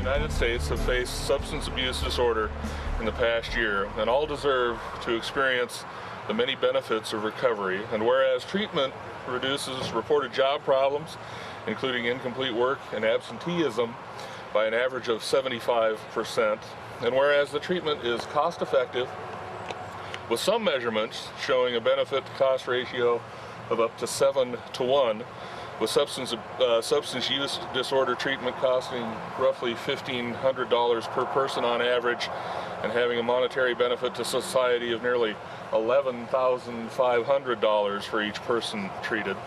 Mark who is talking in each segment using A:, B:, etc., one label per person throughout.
A: United States have faced substance abuse disorder in the past year, and all deserve to experience the many benefits of recovery. And whereas treatment reduces reported job problems, including incomplete work and absenteeism, by an average of 75%, and whereas the treatment is cost-effective, with some measurements showing a benefit-to-cost ratio of up to 7 to 1, with substance use disorder treatment costing roughly $1,500 per person on average, and having a monetary benefit to society of nearly $11,500 for each person treated.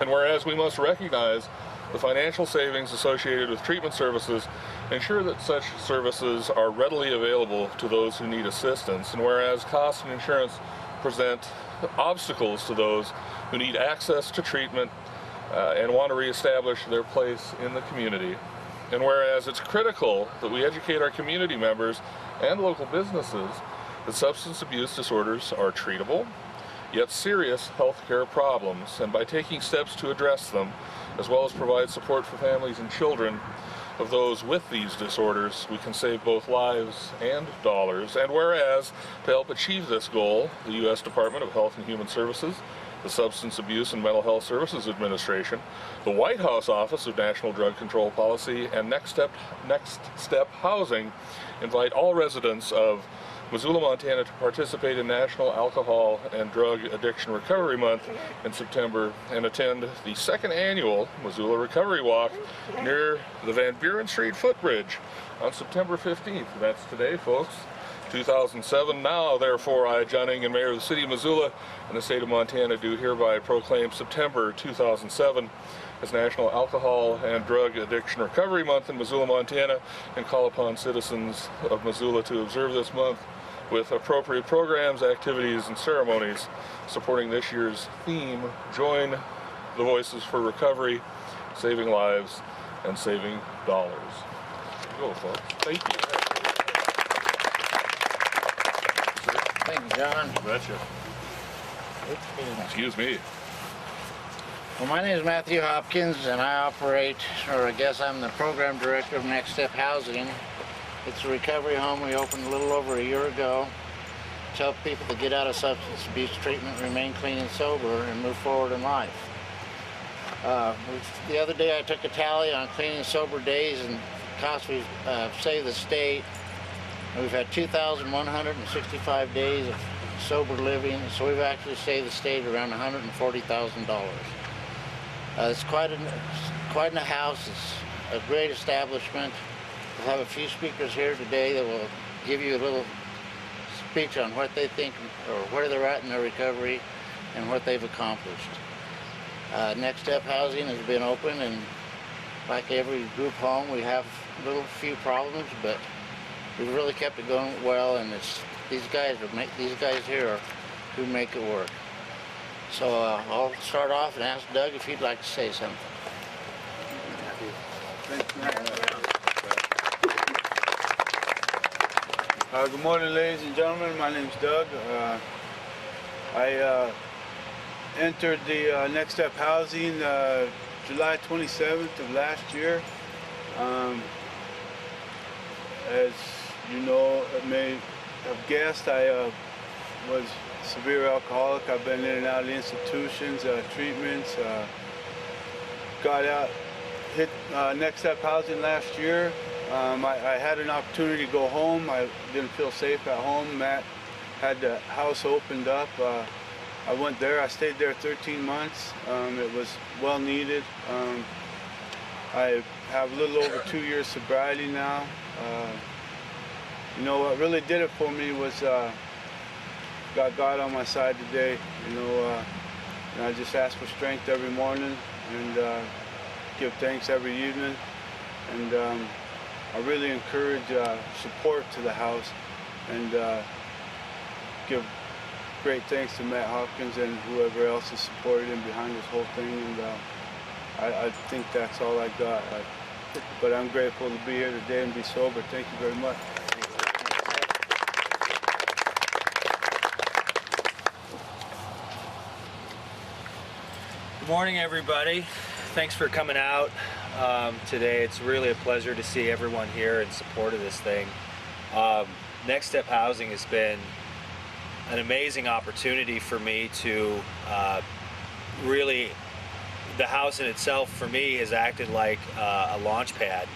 A: And whereas we must recognize the financial savings associated with treatment services, ensure that such services are readily available to those who need assistance, and whereas cost and insurance present obstacles to those who need access to treatment and want to reestablish their place in the community. And whereas it's critical that we educate our community members and local businesses that substance abuse disorders are treatable, yet serious healthcare problems, and by taking steps to address them, as well as provide support for families and children of those with these disorders, we can save both lives and dollars. And whereas, to help achieve this goal, the U.S. Department of Health and Human Services, the Substance Abuse and Mental Health Services Administration, the White House Office of National Drug Control Policy, and Next Step Housing invite all residents of Missoula, Montana to participate in National Alcohol and Drug Addiction Recovery Month in September and attend the second annual Missoula Recovery Walk near the Van Buren Street footbridge on September 15th. That's today, folks. 2007. Now, therefore, I, John Engen, Mayor of the City of Missoula and the State of Montana, do hereby proclaim September 2007 as National Alcohol and Drug Addiction Recovery Month in Missoula, Montana, and call upon citizens of Missoula to observe this month with appropriate programs, activities, and ceremonies supporting this year's theme. Join the Voices for Recovery, saving lives and saving dollars. Go, folks. Thank you.
B: Thank you, John.
A: You betcha. Excuse me.
B: Well, my name is Matthew Hopkins, and I operate, or I guess I'm the program director of Next Step Housing. It's a recovery home we opened a little over a year ago to help people to get out of substance abuse treatment, remain clean and sober, and move forward in life. The other day I took a tally on clean and sober days and costs we've saved the state. We've had 2,165 days of sober living, so we've actually saved the state around $140,000. It's quite a house. It's a great establishment. We'll have a few speakers here today that will give you a little speech on what they think or where they're at in their recovery and what they've accomplished. Next Step Housing has been open, and like every group home, we have a few problems, but we've really kept it going well, and it's these guys here are who make it work. So I'll start off and ask Doug if he'd like to say something.
C: Good morning, ladies and gentlemen. My name's Doug. I entered the Next Step Housing July 27th of last year. As you know, may have guessed, I was a severe alcoholic. I've been in and out of institutions, treatments. Got out, hit Next Step Housing last year. I had an opportunity to go home. I didn't feel safe at home. Matt had the house opened up. I went there. I stayed there 13 months. It was well needed. I have a little over 2 years sobriety now. You know, what really did it for me was got God on my side today. You know, and I just ask for strength every morning and give thanks every evening. And I really encourage support to the house, and give great thanks to Matt Hopkins and whoever else has supported him behind this whole thing. And I think that's all I got. But I'm grateful to be here today and be sober. Thank you very much.
D: Good morning, everybody. Thanks for coming out. today. It's really a pleasure to see everyone here in support of this thing. Next Step Housing has been an amazing opportunity for me to really, the house in itself for me has acted like a launch pad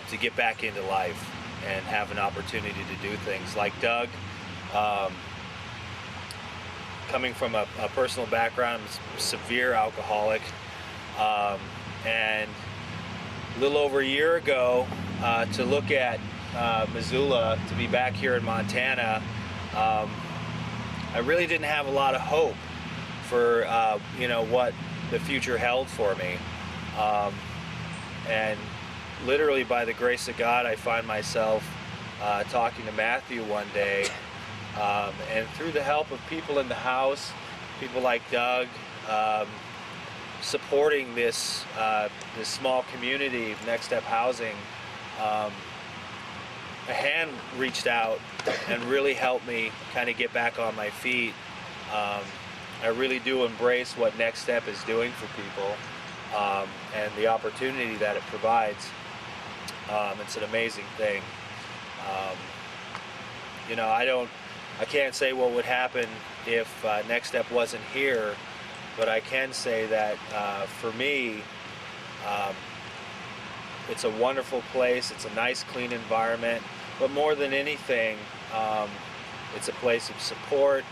D: to get back into life and have an opportunity to do things. Like Doug, coming from a personal background, I'm a severe alcoholic, and a little over a year ago to look at Missoula, to be back here in Montana, I really didn't have a lot of hope for you know, what the future held for me, and literally by the grace of God, I find myself talking to Matthew one day, and through the help of people in the house, people like Doug, supporting this this small community of Next Step Housing, a hand reached out and really helped me kind of get back on my feet. I really do embrace what Next Step is doing for people, and the opportunity that it provides. It's an amazing thing. You know, I can't say what would happen if Next Step wasn't here, but I can say that for me, it's a wonderful place. It's a nice, clean environment, but more than anything, it's a place of support,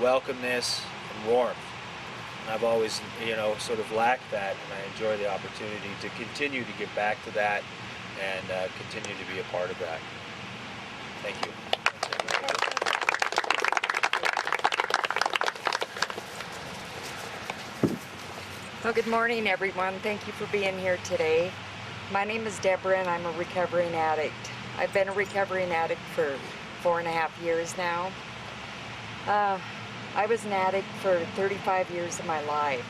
D: welcomeness, and warmth. And I've always, you know, sort of lacked that, and I enjoy the opportunity to continue to get back to that and continue to be a part of that. Thank you.
E: Well, good morning, everyone. Thank you for being here today. My name is Deborah, and I'm a recovering addict. I've been a recovering addict for 4.5 years now. I was an addict for 35 years of my life.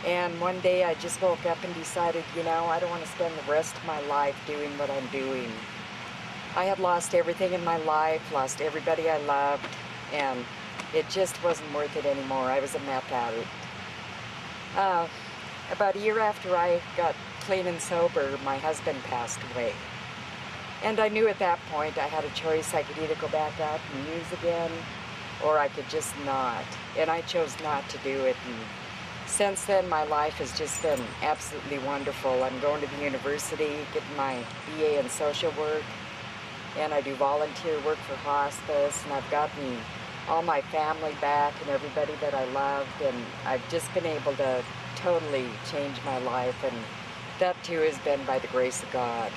E: And one day I just woke up and decided, you know, I don't want to spend the rest of my life doing what I'm doing. I had lost everything in my life, lost everybody I loved, and it just wasn't worth it anymore. I was a meth addict. About a year after I got clean and sober, my husband passed away. And I knew at that point I had a choice. I could either go back out and use again, or I could just not. And I chose not to do it. And since then, my life has just been absolutely wonderful. I'm going to the university, getting my BA in social work, and I do volunteer work for hospice, and I've gotten all my family back and everybody that I loved, and I've just been able to totally change my life, and that too has been by the grace of God.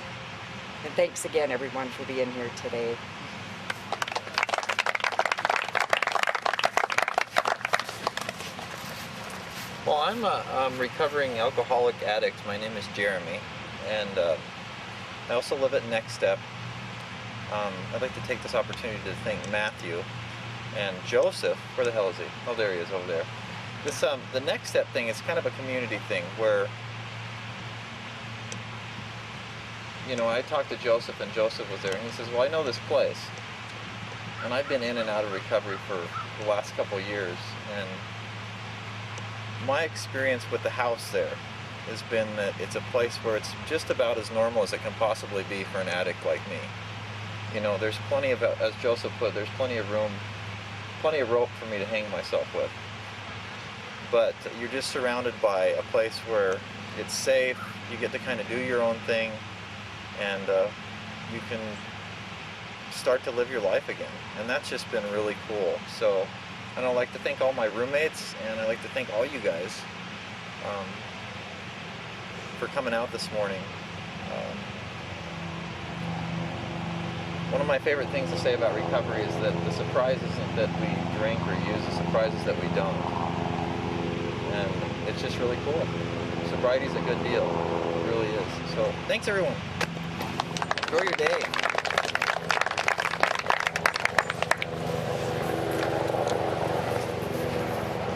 E: And thanks again, everyone, for being here today.
F: Well, I'm a recovering alcoholic addict. My name is Jeremy, and I also live at Next Step. I'd like to take this opportunity to thank Matthew and Joseph. Where the hell is he? Oh, there he is over there. This the Next Step thing is kind of a community thing where, you know, I talked to Joseph, and Joseph was there, and he says, well, I know this place, and I've been in and out of recovery for the last couple of years, and my experience with the house there has been that it's a place where it's just about as normal as it can possibly be for an addict like me. You know, there's plenty of, as Joseph put, there's plenty of room, plenty of rope for me to hang myself with. But you're just surrounded by a place where it's safe, you get to kind of do your own thing, and you can start to live your life again. And that's just been really cool. So, and I'd like to thank all my roommates, and I'd like to thank all you guys for coming out this morning. One of my favorite things to say about recovery is that the surprise isn't that we drink or use, the surprise is that we don't. And it's just really cool. Sobriety's a good deal. It really is. So, thanks everyone. Enjoy your day.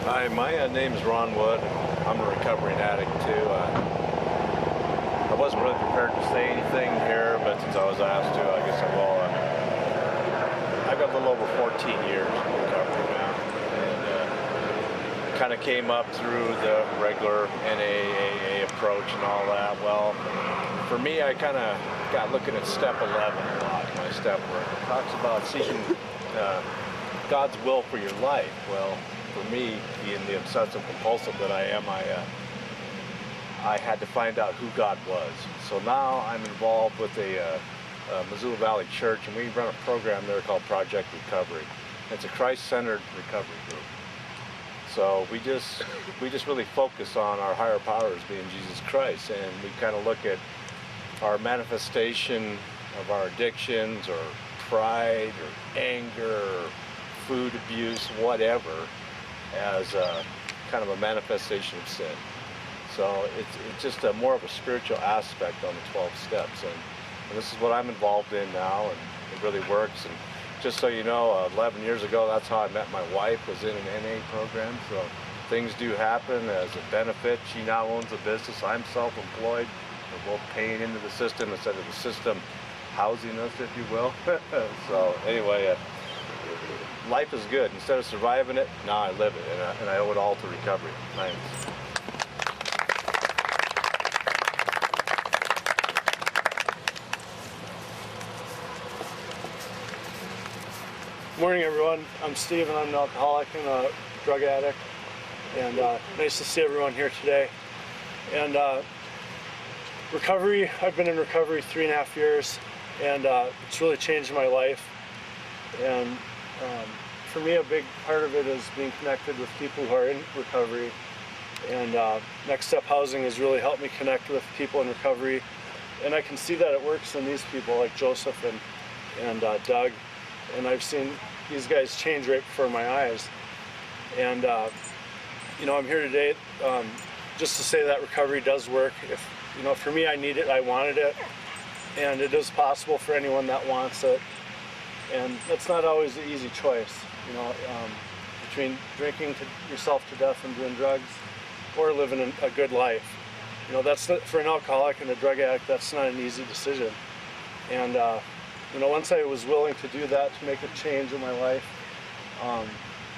G: Hi, my name is Ron Wood. I'm a recovering addict too. I wasn't really prepared to say anything here, but since I was asked to, I guess I will. I've got a little over 14 years in recovery now, and kind of came up through the regular NA, AA approach and all that. Well, for me, I kind of got looking at step 11 a lot, my step work. It talks about seeking God's will for your life. Well, for me, being the obsessive compulsive that I am, I had to find out who God was. So now I'm involved with a Missoula Valley Church, and we run a program there called Project Recovery. It's a Christ-centered recovery group. So we just really focus on our higher powers being Jesus Christ, and we kind of look at our manifestation of our addictions or pride or anger or food abuse, whatever, as kind of a manifestation of sin. So it's just more of a spiritual aspect on the 12 steps, and this is what I'm involved in now, and it really works. And just so you know, 11 years ago, that's how I met my wife, was in an NA program. So things do happen as a benefit. She now owns a business. I'm self-employed. We're both paying into the system instead of the system housing us, if you will. So anyway, life is good. Instead of surviving it, now I live it, and I owe it all to recovery. Thanks.
H: Morning, everyone. I'm Steve, and I'm an alcoholic and a drug addict. And nice to see everyone here today. And recovery, I've been in recovery 3.5 years, and it's really changed my life. And for me, a big part of it is being connected with people who are in recovery. And Next Step Housing has really helped me connect with people in recovery. And I can see that it works in these people like Joseph and Doug. And I've seen these guys change right before my eyes. And you know, I'm here today just to say that recovery does work. If you know, for me, I need it, I wanted it, and it is possible for anyone that wants it. And that's not always an easy choice, you know, between drinking yourself to death and doing drugs, or living a good life. You know, that's not, for an alcoholic and a drug addict, that's not an easy decision. And you know, once I was willing to do that, to make a change in my life,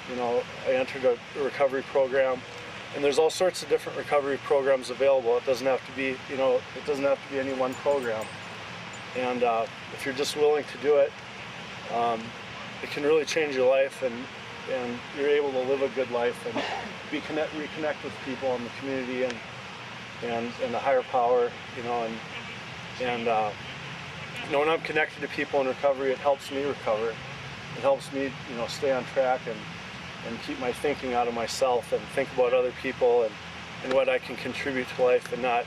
H: you know, I entered a recovery program, and there's all sorts of different recovery programs available. It doesn't have to be, you know, it doesn't have to be any one program. And if you're just willing to do it, it can really change your life, and you're able to live a good life and reconnect with people in the community and the higher power, you know, and you know, when I'm connected to people in recovery, it helps me recover. It helps me, you know, stay on track and keep my thinking out of myself and think about other people and what I can contribute to life, and not,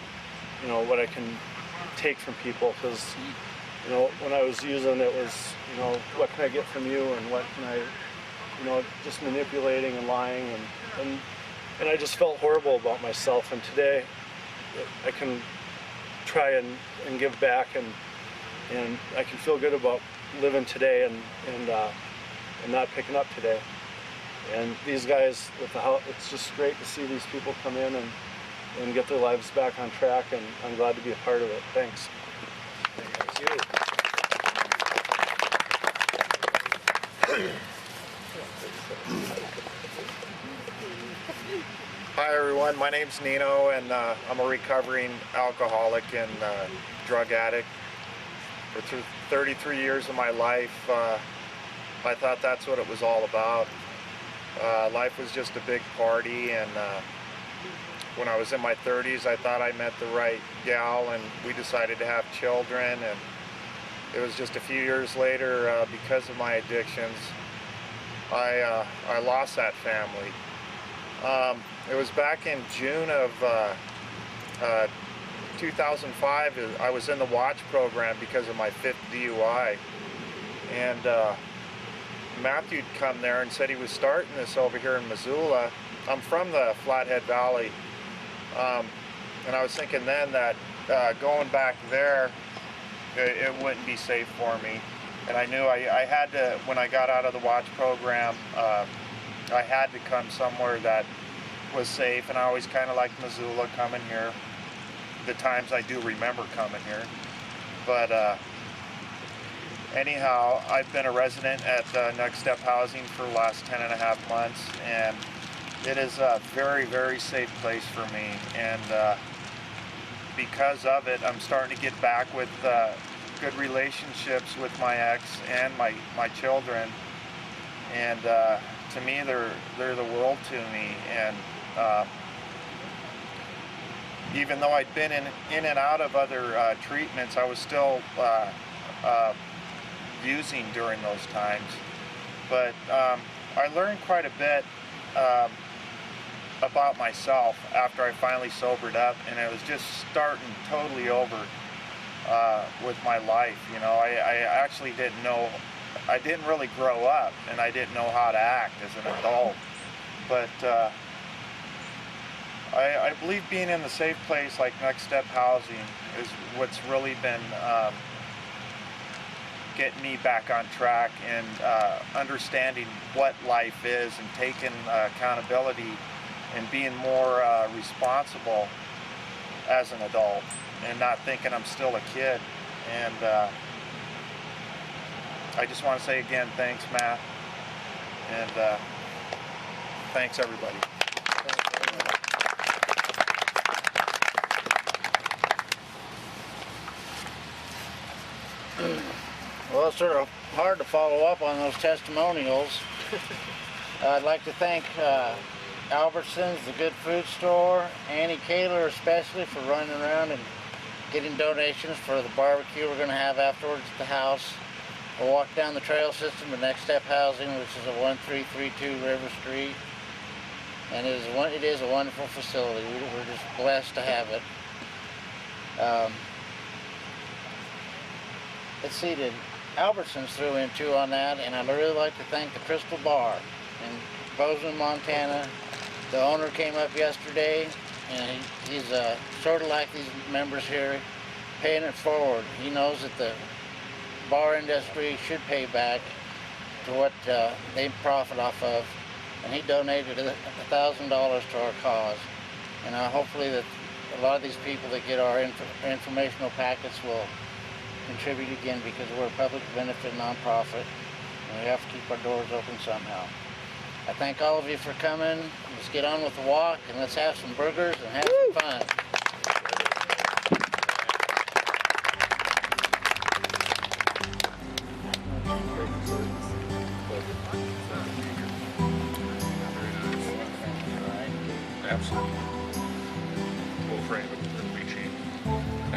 H: you know, what I can take from people. Because, you know, when I was using, it was, you know, what can I get from you, and what can I, you know, just manipulating and lying, and I just felt horrible about myself. And today, I can try and give back, and I can feel good about living today and not picking up today. And these guys with the help, it's just great to see these people come in and get their lives back on track, and I'm glad to be a part of it. Thanks.
D: Thank you.
I: Hi everyone, my name's Nino, and I'm a recovering alcoholic and drug addict. For 33 years of my life, I thought that's what it was all about. Life was just a big party, and when I was in my 30s, I thought I met the right gal, and we decided to have children. And it was just a few years later, because of my addictions, I lost that family. It was back in June of 2005. I was in the watch program because of my 5th DUI, and Matthew'd come there and said he was starting this over here in Missoula. I'm from the Flathead Valley, and I was thinking then that going back there, it wouldn't be safe for me. And I knew I had to, when I got out of the watch program, I had to come somewhere that was safe. And I always kind of liked Missoula, coming here. The times I do remember coming here. But anyhow, I've been a resident at Next Step Housing for the last 10.5 months, and it is a very, very safe place for me. And because of it, I'm starting to get back with good relationships with my ex and my children. And to me, they're the world to me. And even though I'd been in and out of other treatments, I was still using during those times. But I learned quite a bit about myself after I finally sobered up, and it was just starting totally over with my life. You know, I actually didn't know, I didn't really grow up, and I didn't know how to act as an adult. But I believe being in the safe place like Next Step Housing is what's really been getting me back on track and understanding what life is and taking accountability and being more responsible as an adult and not thinking I'm still a kid. And I just want to say again, thanks, Matt, and thanks everybody.
B: Well, it's sort of hard to follow up on those testimonials. I'd like to thank Albertsons, the Good Food Store, Annie Kaler especially for running around and getting donations for the barbecue we're going to have afterwards at the house. We'll walk down the trail system to Next Step Housing, which is at 1332 River Street. And it is a wonderful facility. We're just blessed to have it. Let's see, Albertsons threw in too on that, and I'd really like to thank the Crystal Bar in Bozeman, Montana. The owner came up yesterday, and he's sort of like these members here, paying it forward. He knows that the bar industry should pay back to what they profit off of, and he donated $1,000 to our cause. And hopefully that a lot of these people that get our informational packets will contribute again, because we're a public benefit nonprofit and we have to keep our doors open somehow. I thank all of you for coming. Let's get on with the walk and let's have some burgers and have some fun.
A: Absolutely. We'll frame it with a cheap.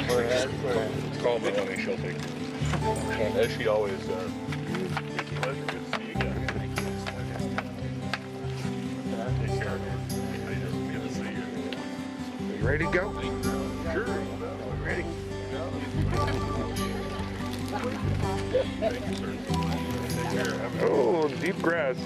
B: We're
A: Call Melanie, she'll take it. Okay. As she always does. Pleasure, good to see you guys. Take care. Good to see you.
J: You ready to go?
A: Sure.
J: Ready?
A: Thank you, sir. Take care. Have a good
J: Oh, deep grass.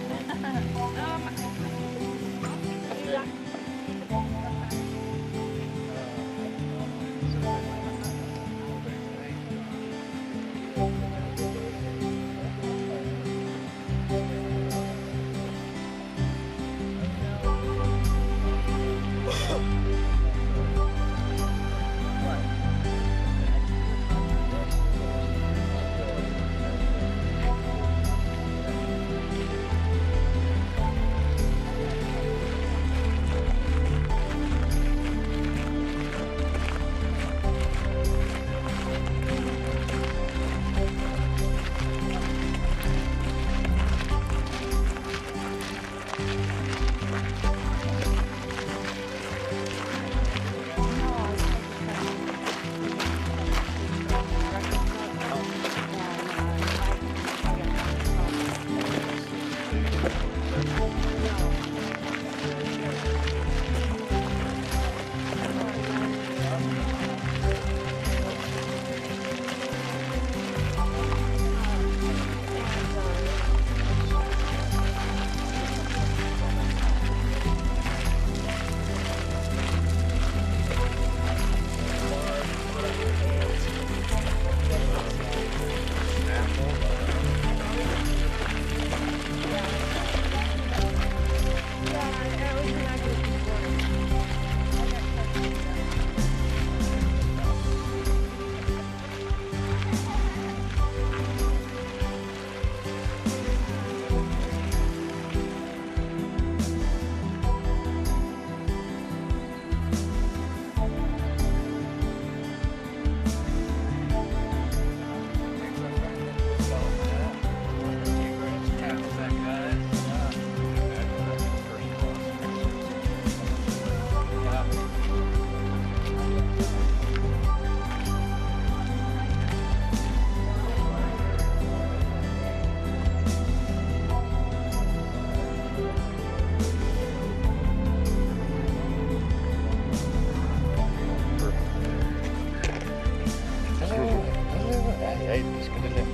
B: Hey, it's good to know.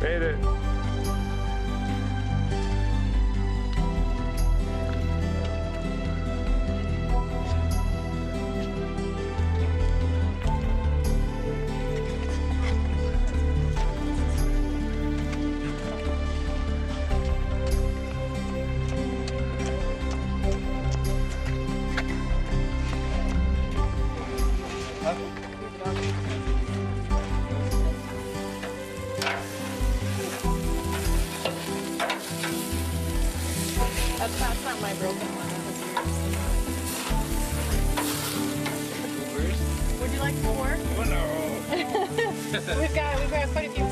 J: Made it.
K: That's not my broken one. That was yours. Would you like more?
J: Oh, no.
K: We've got quite a few